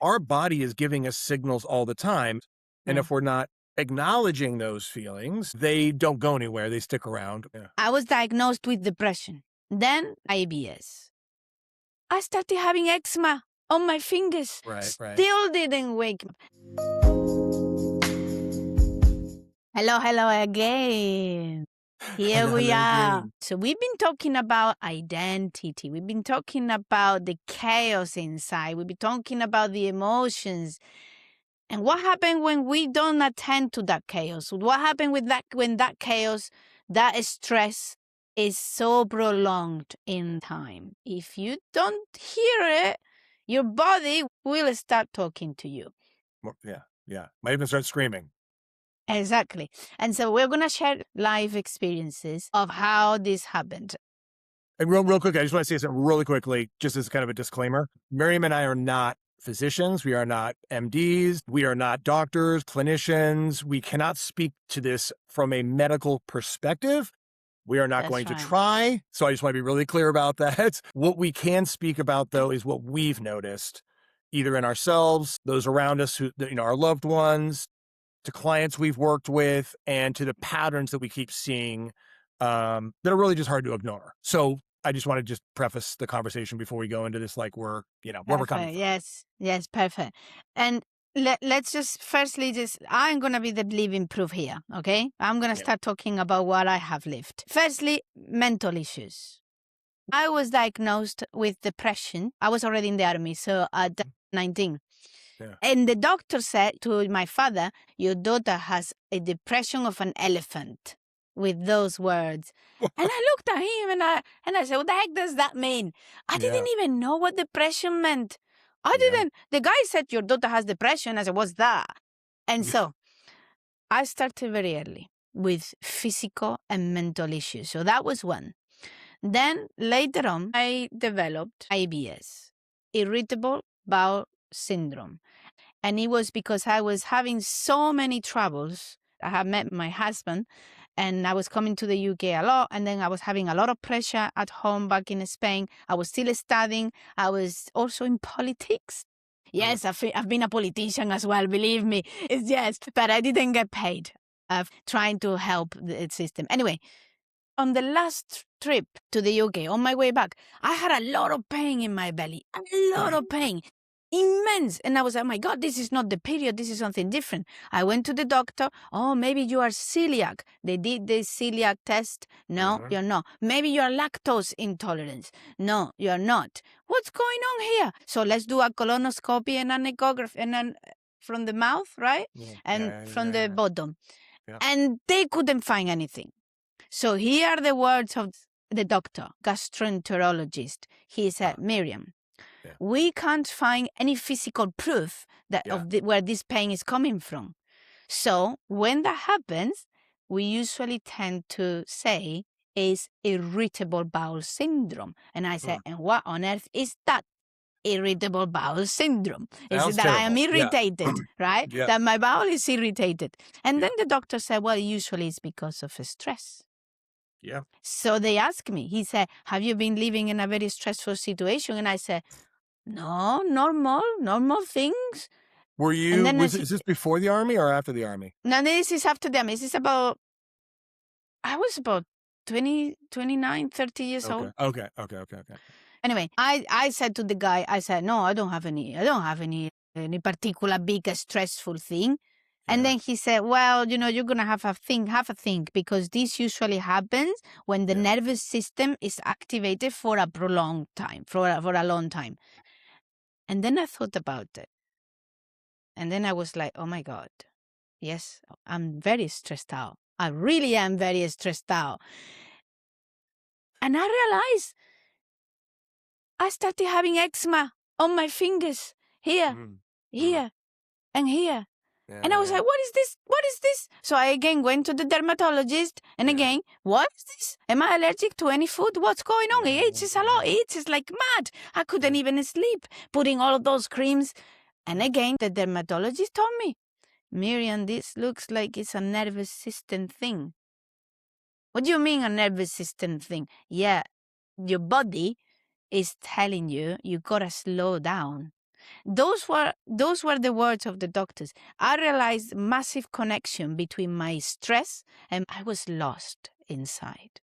our body is giving us signals all the time. And Yeah. if we're not acknowledging those feelings, they don't go anywhere. They stick around. Yeah. I was diagnosed with depression, then IBS. I started having eczema on my fingers. Right. Still didn't wake up. Hello again. Here we are. Again. So we've been talking about identity. We've been talking about the chaos inside. We've been talking about the emotions. And what happened when we don't attend to that chaos? What happened with that when that chaos, that stress is so prolonged in time? If you don't hear it, your body will start talking to you. Yeah. Might even start screaming. Exactly. And so we're going to share live experiences of how this happened. And real quick, I just want to say something really quickly, just as kind of a disclaimer. Miriam and I are not physicians. We are not MDs. We are not doctors, clinicians. We cannot speak to this from a medical perspective. We are not going to try. So I just want to be really clear about that. What we can speak about, though, is what we've noticed, either in ourselves, those around us, who, our loved ones, to clients we've worked with, and to the patterns that we keep seeing that are really just hard to ignore. So I just want to just preface the conversation before we go into this, like where we're coming from. Yes, perfect. And let's just firstly I'm going to be the living proof here, okay? I'm going to start talking about what I have lived. Firstly, mental issues. I was diagnosed with depression. I was already in the army, so at 19. Yeah. And the doctor said to my father, your daughter has a depression of an elephant, with those words. And I looked at him and I said, what the heck does that mean? I didn't even know what depression meant. I didn't. The guy said, your daughter has depression. I said, what's that? And so I started very early with physical and mental issues. So that was one. Then later on, I developed IBS, irritable bowel syndrome. And it was because I was having so many troubles. I had met my husband and I was coming to the UK a lot. And then I was having a lot of pressure at home back in Spain. I was still studying. I was also in politics. Yes, I've been a politician as well, believe me. Yes, but I didn't get paid trying to help the system. Anyway, on the last trip to the UK, on my way back, I had a lot of pain in my belly, a lot of pain. Immense. And I was like, oh my God, this is not the period. This is something different. I went to the doctor. Oh, maybe you are celiac. They did the celiac test. No, you're not. Maybe you are lactose intolerant. No, you're not. What's going on here? So let's do a colonoscopy and an echography and then from the mouth, right? And from the bottom. Yeah. And they couldn't find anything. So here are the words of the doctor, gastroenterologist. He said, Miriam, we can't find any physical proof that where this pain is coming from. So when that happens, we usually tend to say is irritable bowel syndrome. And I said, and what on earth is that? Irritable bowel syndrome. Is it that I am irritated, right? That my bowel is irritated. And then the doctor said, well, usually it's because of stress. Yeah. So they asked me, he said, have you been living in a very stressful situation? And I said, no, normal things. Were you, is this before the army or after the army? No, this is after the army. This is I was about 29, 30 years old. Okay. Anyway, I said to the guy, I said, no, I don't have any particular big stressful thing. And then he said, well, you're going to have a think, because this usually happens when the nervous system is activated for a prolonged time, for a long time. And then I thought about it. And then I was like, oh my God, yes, I'm very stressed out. I really am very stressed out. And I realized I started having eczema on my fingers, here, and here. And I was like, what is this? What is this? So I again went to the dermatologist and again, what is this? Am I allergic to any food? What's going on? It itches a lot. It itches like mad. I couldn't even sleep putting all of those creams. And again, the dermatologist told me, Miriam, this looks like it's a nervous system thing. What do you mean a nervous system thing? Yeah, your body is telling you, you gotta slow down. Those were the words of the doctors. I realized massive connection between my stress and I was lost inside.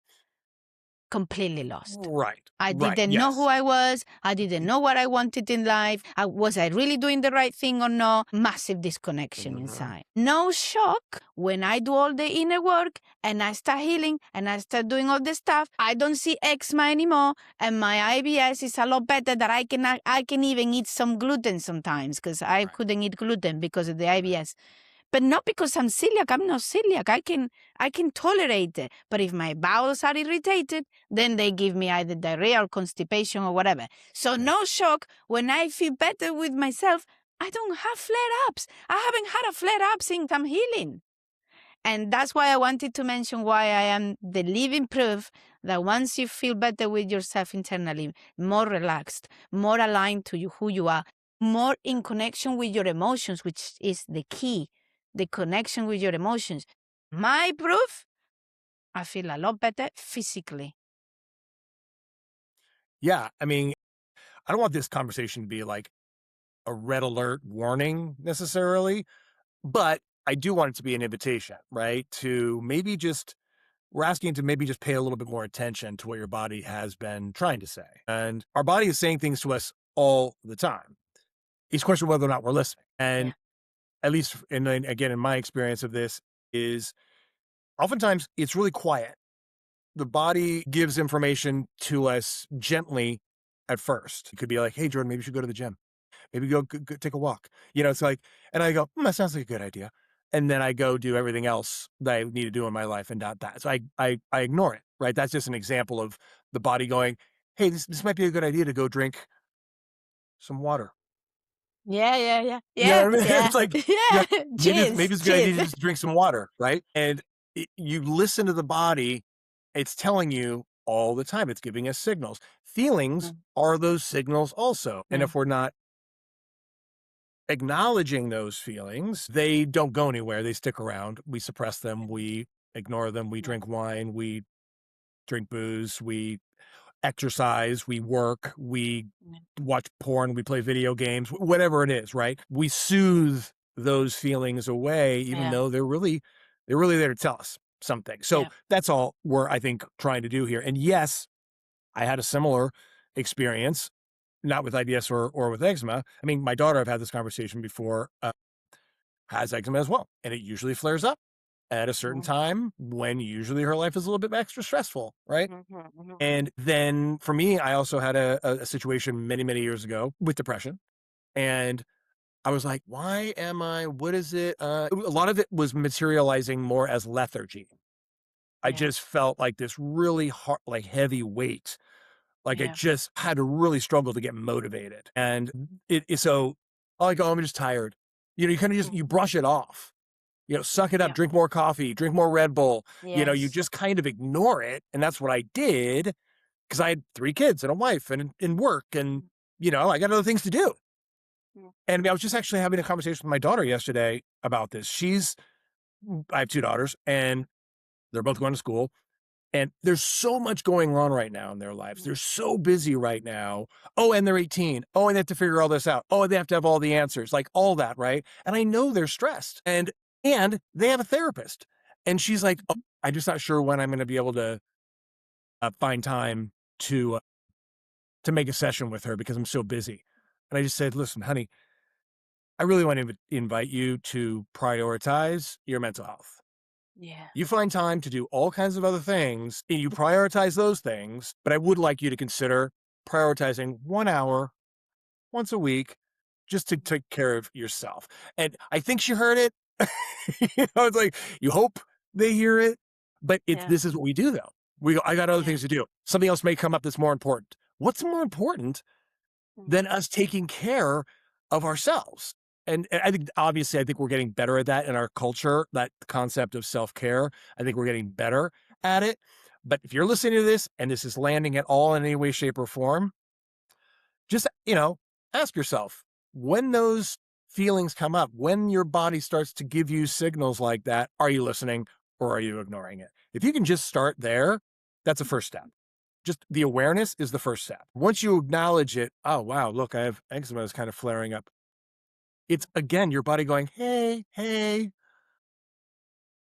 Completely lost. Right. I Right. didn't know who Yes. I was. I didn't know what I wanted in life. Was I really doing the right thing or not? Massive disconnection inside. No shock when I do all the inner work and I start healing and I start doing all this stuff. I don't see eczema anymore, and my IBS is a lot better. That I can even eat some gluten sometimes because I couldn't eat gluten because of the IBS. But not because I'm celiac. I'm not celiac. I can tolerate it. But if my bowels are irritated, then they give me either diarrhea or constipation or whatever. So no shock when I feel better with myself. I don't have flare-ups. I haven't had a flare-up since I'm healing. And that's why I wanted to mention why I am the living proof that once you feel better with yourself internally, more relaxed, more aligned to who you are, more in connection with your emotions, which is the key. The connection with your emotions. My proof, I feel a lot better physically. Yeah. I mean, I don't want this conversation to be like a red alert warning necessarily, but I do want it to be an invitation, right? To maybe just, we're asking to maybe just pay a little bit more attention to what your body has been trying to say. And our body is saying things to us all the time. It's a question of whether or not we're listening. And at least, and then again, in my experience of this, is oftentimes it's really quiet. The body gives information to us gently at first. It could be like, hey, Jordan, maybe you should go to the gym. Maybe go take a walk. It's like, and I go, that sounds like a good idea. And then I go do everything else that I need to do in my life and not that. So I ignore it, right? That's just an example of the body going, hey, this might be a good idea to go drink some water. Yeah. You know what I mean? It's like, Yeah. maybe it's Cheers. a good idea to just drink some water, right? And you listen to the body, it's telling you all the time. It's giving us signals. Feelings are those signals also. And if we're not acknowledging those feelings, they don't go anywhere. They stick around. We suppress them. We ignore them. We drink wine. We drink booze. We exercise. We work. We watch porn. We play video games, whatever it is, right? We soothe those feelings away, even though they're really there to tell us something. So that's all we're, I think, trying to do here. And yes, I had a similar experience, not with IBS or with eczema. I mean, my daughter, I've had this conversation before, has eczema as well. And it usually flares up at a certain time when usually her life is a little bit extra stressful, right? And then for me, I also had a situation many, many years ago with depression. And I was like, what is it? A lot of it was materializing more as lethargy. I just felt like this really hard, like heavy weight. Like I just had to really struggle to get motivated. And so I go, I'm just tired. You kind of just, you brush it off, suck it up, drink more coffee, drink more Red Bull. You just kind of ignore it. And that's what I did because I had 3 kids and a wife and work and, I got other things to do. And I was just actually having a conversation with my daughter yesterday about this. I have 2 daughters and they're both going to school. And there's so much going on right now in their lives. They're so busy right now. Oh, and they're 18. Oh, and they have to figure all this out. Oh, and they have to have all the answers, like all that, right? And I know they're stressed. And they have a therapist. And she's like, oh, I'm just not sure when I'm going to be able to find time to make a session with her because I'm so busy. And I just said, listen, honey, I really want to invite you to prioritize your mental health. Yeah. You find time to do all kinds of other things, and you prioritize those things, but I would like you to consider prioritizing 1 hour once a week just to take care of yourself. And I think she heard it. It's like, you hope they hear it, but this is what we do though. We go, I got other things to do. Something else may come up that's more important. What's more important than us taking care of ourselves? And I think, obviously, I think we're getting better at that in our culture, that concept of self-care. I think we're getting better at it. But if you're listening to this and this is landing at all in any way, shape, or form, just, ask yourself, when those feelings come up, when your body starts to give you signals like that, are you listening or are you ignoring it? If you can just start there, that's a first step. just the awareness is the first step. Once you acknowledge it, oh, wow, look, I have eczema is kind of flaring up. It's again, your body going, hey,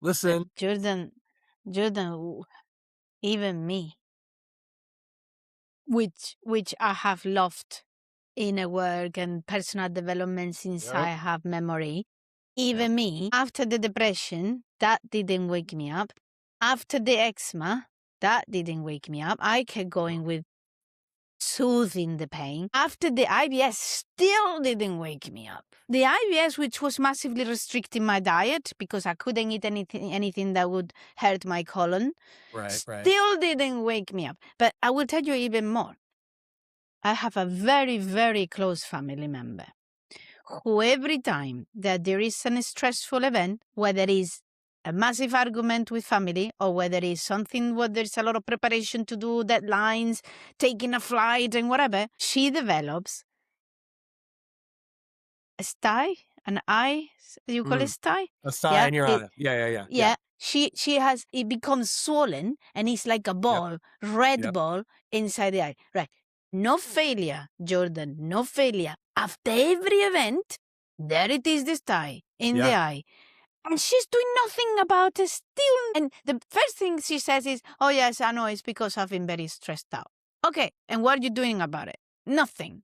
listen. Jordan, even me, which I have loved inner work and personal development since Yep. I have memory. Even me, after the depression, that didn't wake me up. After the eczema, that didn't wake me up. I kept going with soothing the pain. After the IBS, still didn't wake me up. The IBS, which was massively restricting my diet because I couldn't eat anything that would hurt my colon, still didn't wake me up. But I will tell you even more. I have a very, very close family member who every time that there is a stressful event, whether it is a massive argument with family or whether it's something where there's a lot of preparation to do, deadlines, taking a flight and whatever, she develops a sty, an eye, you call it sty? A sty in your eye. Yeah. She has, it becomes swollen and it's like a ball, red ball inside the eye. Right. No failure, Jordan, no failure. After every event, there it is, this sty in the eye. And she's doing nothing about it still. And the first thing she says is, oh, yes, I know, it's because I've been very stressed out. Okay, and what are you doing about it? Nothing.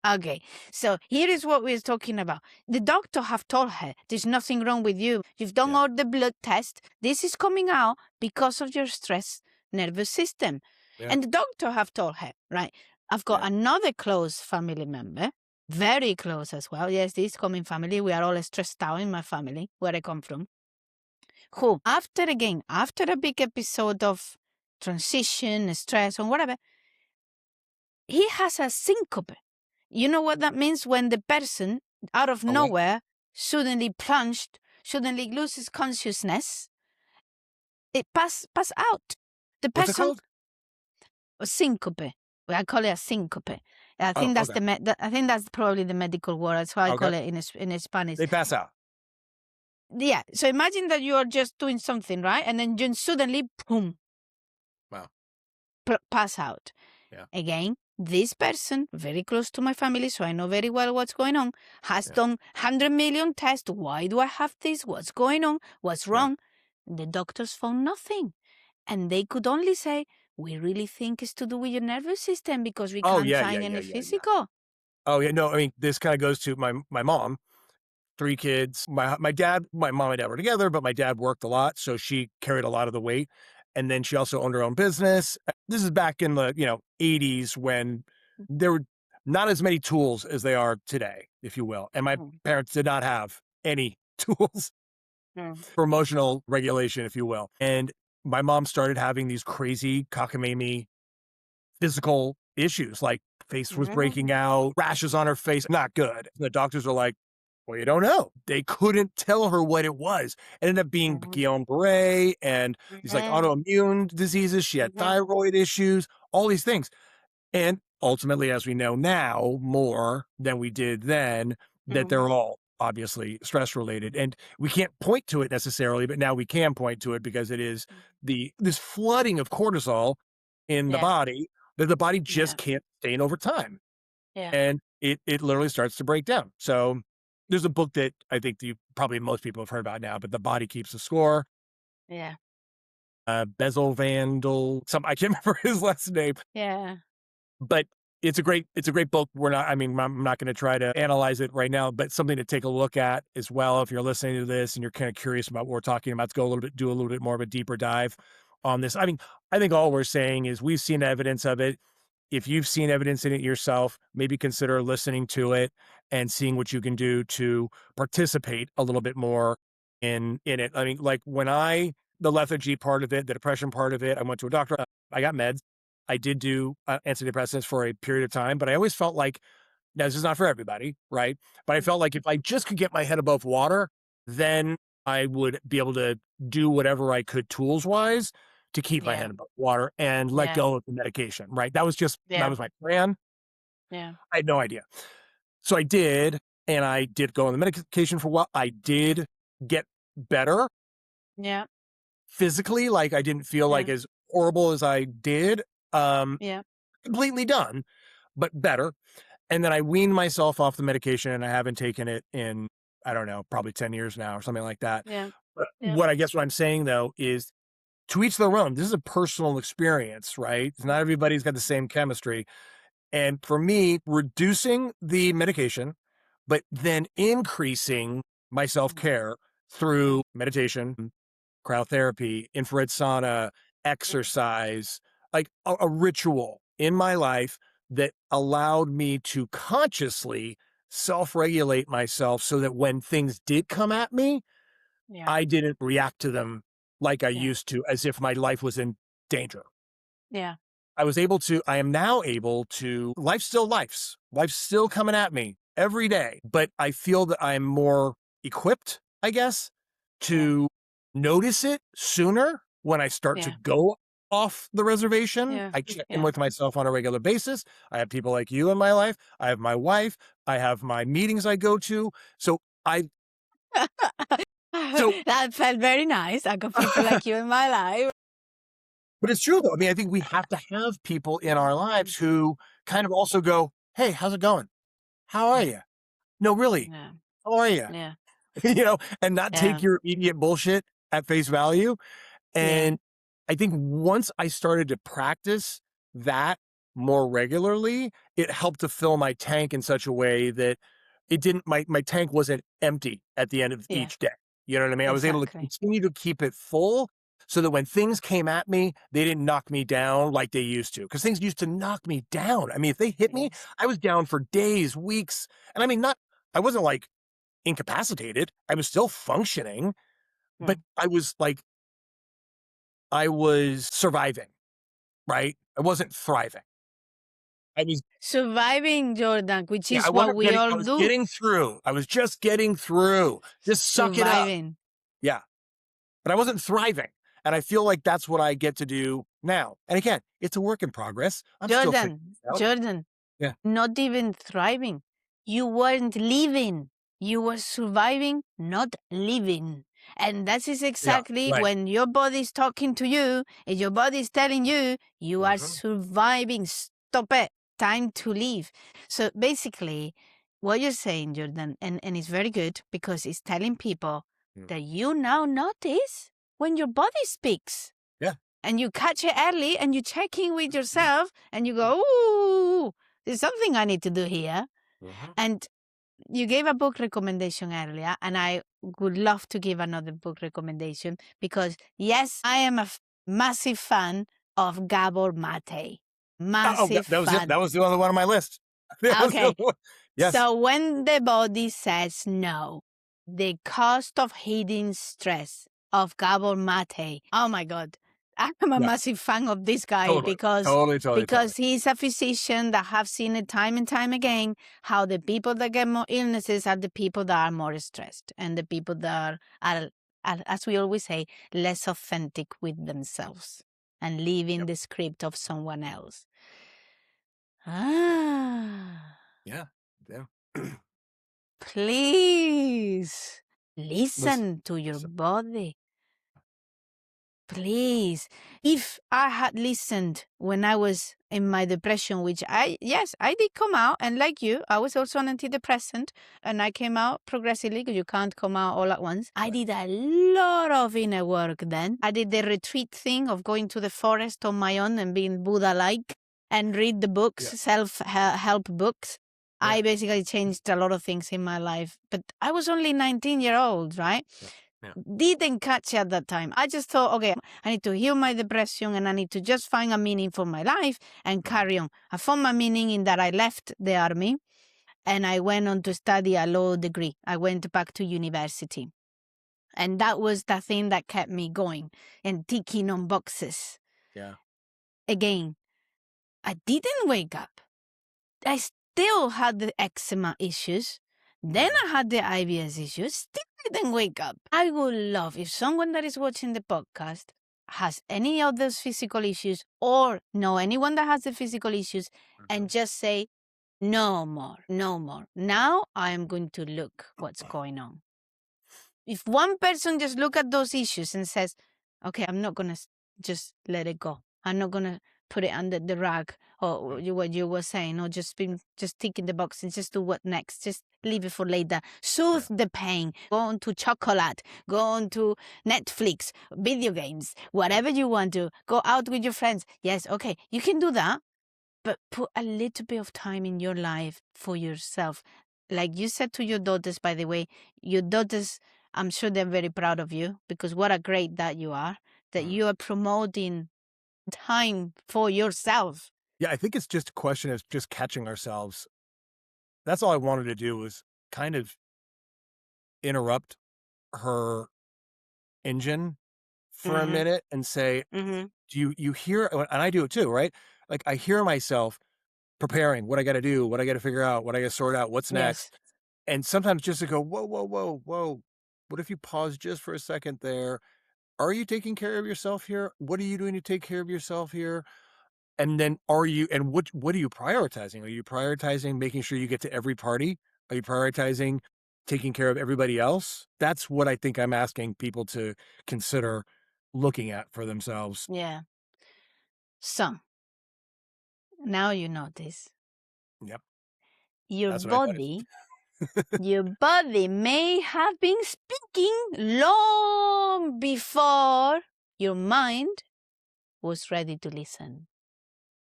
Okay, so here is what we're talking about. The doctor have told her, there's nothing wrong with you. You've done all the blood tests. This is coming out because of your stress nervous system. Yeah. And the doctor have told her, right, I've got another close family member, very close as well. Yes, this coming family, we are all stressed out in my family, where I come from. Who, after a big episode of transition, stress, or whatever, he has a syncope. You know what that means? When the person, out of nowhere, suddenly plunged, suddenly loses consciousness, it pass out. The person, what's it called? A syncope. I call it a syncope. I think that's I think that's probably the medical word. That's why I call it in Spanish. They pass out. Yeah. So imagine that you are just doing something, right? And then just suddenly, boom. Wow. Pass out. Yeah. Again, this person, very close to my family, so I know very well what's going on, has done 100 million tests. Why do I have this? What's going on? What's wrong? The doctors found nothing. And they could only say, we really think it's to do with your nervous system because we can't find any physical. Oh, yeah. No, I mean, this kind of goes to my mom. 3 kids. My dad, my mom and dad were together, but my dad worked a lot, so she carried a lot of the weight. And then she also owned her own business. This is back in the 80s when there were not as many tools as they are today, if you will. And my parents did not have any tools for emotional regulation, if you will. And my mom started having these crazy cockamamie physical issues, like face was breaking out, rashes on her face, not good. The doctors were like, well, you don't know. They couldn't tell her what it was. It ended up being Guillain-Barré and these like autoimmune diseases. She had thyroid issues, all these things. And ultimately, as we know now, more than we did then, that they're all obviously stress related. And we can't point to it necessarily, but now we can point to it because it is this flooding of cortisol in the body that the body just can't sustain over time. Yeah. And it literally starts to break down. So there's a book that I think probably most people have heard about now, but The Body Keeps the Score. Yeah. Bezel Vandal. I can't remember his last name. Yeah. But it's a great book. I'm not going to try to analyze it right now, but something to take a look at as well. If you're listening to this and you're kind of curious about what we're talking about, do a little bit more of a deeper dive on this. I mean, I think all we're saying is we've seen evidence of it. If you've seen evidence in it yourself, maybe consider listening to it and seeing what you can do to participate a little bit more in it. I mean, like the lethargy part of it, the depression part of it, I went to a doctor, I got meds. I did do antidepressants for a period of time, but I always felt like, now this is not for everybody, right? But I felt like if I just could get my head above water, then I would be able to do whatever I could tools-wise to keep my head above water and let go of the medication, right? That was that was my plan. Yeah. I had no idea. So I did, and I did go on the medication for a while. I did get better. Yeah. Physically, like I didn't feel like as horrible as I did, Yeah. completely done, but better. And then I weaned myself off the medication and I haven't taken it in, I don't know, probably 10 years now or something like that. Yeah. But Yeah. what I'm saying though is to each their own. This is a personal experience, right? Not everybody's got the same chemistry. And for me, reducing the medication, but then increasing my self-care through meditation, cryotherapy, infrared sauna, exercise, like a ritual in my life that allowed me to consciously self-regulate myself so that when things did come at me, Yeah. I didn't react to them like I Yeah. used to, as if my life was in danger. Yeah. I am now able to, life's still coming at me every day, but I feel that I'm more equipped, I guess, to notice it sooner when I start to Yeah. go off the reservation. Yeah. I check in Yeah. with myself on a regular basis. I have people like you in my life. I have my wife. I have my meetings I go to. So So That felt very nice. I got people like you in my life. but it's true though. I mean, I think we have to have people in our lives who kind of also go, "Hey, how's it going? How are you? No, really, Yeah. how are you?" Yeah. And not Yeah. take your immediate bullshit at face value. Yeah. And I think once I started to practice that more regularly, it helped to fill my tank in such a way that it didn't my tank wasn't empty at the end of Yeah. each day. You know what I mean? I was able to Exactly. continue to keep it full so that when things came at me, they didn't knock me down like they used to. Because things used to knock me down. I mean, if they hit me, Yes. I was down for days, weeks. And I mean, I wasn't like incapacitated. I was still functioning, but I was surviving, right? I wasn't thriving. I was Surviving, Jordan, which Yeah, is what we I all was do. getting through. I was just getting through. Just suck it up. Surviving. Yeah. But I wasn't thriving. And I feel like that's what I get to do now. And again, it's a work in progress. I'm still figuring it out. Jordan, Yeah. not even thriving. You weren't living. You were surviving, not living. And that is Yeah. exactly Right. when your body's talking to you and your body's telling you, you are Mhm. surviving. Stop it. Time to live. So basically, what you're saying, Jordan, and it's very good because it's telling people Mm. that you now notice when your body speaks. Yeah. And you catch it early and you check in with yourself and you go, ooh, there's something I need to do here. Mhm. And you gave a book recommendation earlier, and I would love to give another book recommendation because, yes, I am a massive fan of Gabor Mate. Massive that was it. fan. That was the other one on my list. That was the Okay. other one. Yes. So when the body says no, the cost of hidden stress of Gabor Mate. Oh my God. I'm a Yeah. massive fan of this guy Totally. because Totally. he's a physician that have seen it time and time again, how the people that get more illnesses are the people that are more stressed and the people that are as we always say, less authentic with themselves and living the script of someone else. Ah. Yeah. Yeah. Please listen to your listen. body. Please. If I had listened when I was in my depression, which I did come out, and like you, I was also on antidepressant, and I came out progressively because you can't come out all at once. I did a lot of inner work then. I did the retreat thing of going to the forest on my own and being Buddha-like and read the books, self-help books. Yeah. I basically changed a lot of things in my life, but I was only 19-year-old, right? Yeah. Didn't catch at that time. I just thought, okay, I need to heal my depression and I need to just find a meaning for my life and carry on. I found my meaning in that I left the army and I went on to study a law degree. I went back to university. And that was the thing that kept me going and ticking on boxes. Yeah. Again, I didn't wake up. I still had the eczema issues. Then I had the IBS issues. Still didn't wake up. I would love if someone that is watching the podcast has any of those physical issues or know anyone that has the physical issues and just say, no more, no more. Now I am going to look what's going on. If one person just look at those issues and says, okay, I'm not going to just let it go. I'm not gonna put it under the rug, or what you were saying, or just tick in the box and just do what next. Just leave it for later. Soothe the pain. Go on to chocolate. Go on to Netflix, video games, whatever you want to. Go out with your friends. Yes, okay, you can do that, but put a little bit of time in your life for yourself. Like you said to your daughters, by the way, your daughters, I'm sure they're very proud of you, because what a great dad you are, that you are promoting time for yourself. Yeah, I think it's just a question of just catching ourselves. That's all I wanted to do, was kind of interrupt her engine for a minute and say, Mm-hmm. do you hear, and I do it too, right? Like, I hear myself preparing what I got to do, what I got to figure out, what I got to sort out, what's next. Yes. And sometimes just to go, whoa, whoa, whoa, whoa. What if you pause just for a second there? Are you taking care of yourself here? What are you doing to take care of yourself here? And then what are you prioritizing? Are you prioritizing making sure you get to every party? Are you prioritizing taking care of everybody else? That's what I think I'm asking people to consider looking at for themselves. Yeah. So now you notice Yep. your That's what I thought. body, your body may have been speaking long before your mind was ready to listen.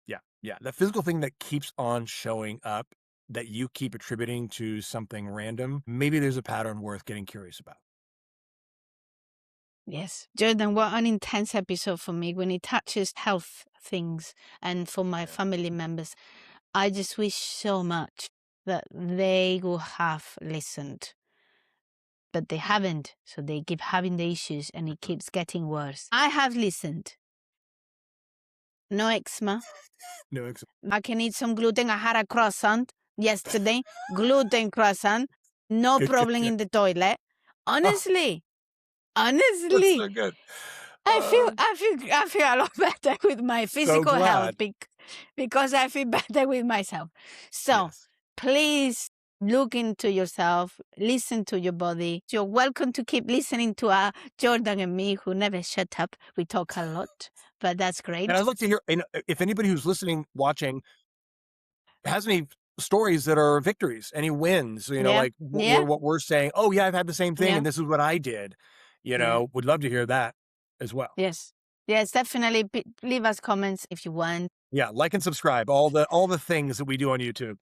Yeah. Yeah. The physical thing that keeps on showing up that you keep attributing to something random, maybe there's a pattern worth getting curious about. Yes. Jordan, what an intense episode for me when it touches health things, and for my family members. I just wish so much that they would have listened, but they haven't. So they keep having the issues and it keeps getting worse. I have listened. No eczema. No, I can eat some gluten. I had a croissant yesterday, gluten croissant, no good, good, problem good. in the toilet. Oh, Honestly, that's honestly. so good. I feel a lot better with my So physical health glad. because I feel better with myself. So Yes. please look into yourself, listen to your body. You're welcome to keep listening to Jordan and me, who never shut up. We talk a lot, but that's great. And I'd like to hear, if anybody who's listening, watching, has any stories that are victories, any wins, like what we're saying, oh yeah, I've had the same thing Yeah. and this is what I did, would love to hear that as well. Yes. Yes, definitely. Leave us comments if you want. Yeah. Like and subscribe, all the things that we do on YouTube.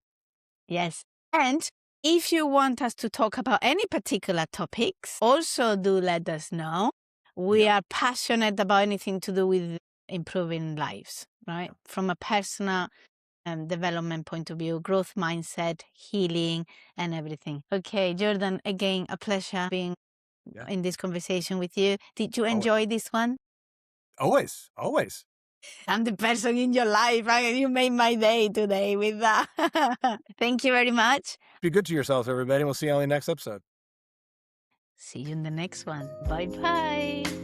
Yes. And if you want us to talk about any particular topics, also do let us know. We are passionate about anything to do with improving lives, right? From a personal development point of view, growth mindset, healing, and everything. Okay, Jordan, again, a pleasure being in this conversation with you. Did you enjoy this one? Always, always. I'm the person in your life, right? You made my day today with that. Thank you very much. Be good to yourselves, everybody. We'll see you on the next episode. See you in the next one. Bye-bye.